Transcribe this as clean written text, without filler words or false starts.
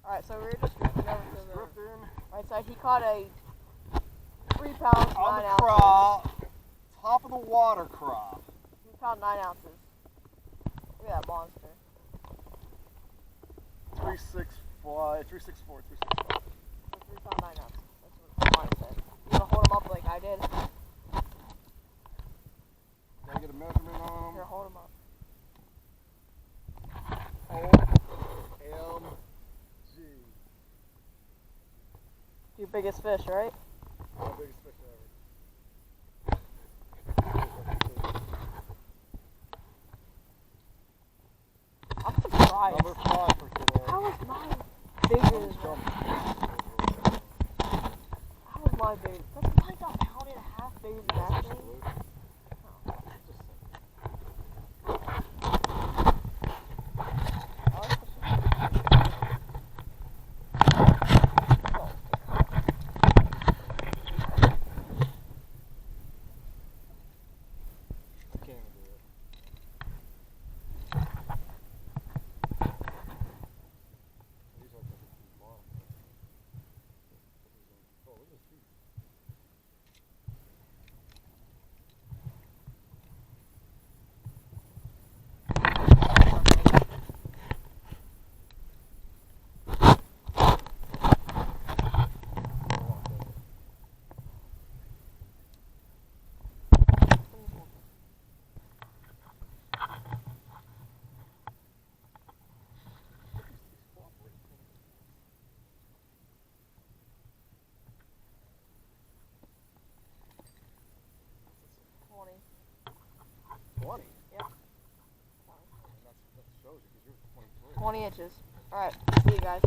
Alright, so we're just drifting over to the Drifting. right side. He caught a 3 pounds, 9 On the ounces. craw, top of the water craw. 3 pound, 9 ounces. Look at that monster. 364, 365. 3 pound, 9 ounces. That's what mine said. You wanna hold him up like I did? Can I get a measurement on him? Here, hold him up. OMG. Your biggest fish, right? My biggest fish ever. I'm surprised. Number 5 for today. How is mine bigger than that? How is mine bigger? That's mine's a pound and a half bigger than that thing. Yeah. That shows you because you're 23. 20 inches. Alright, see you guys.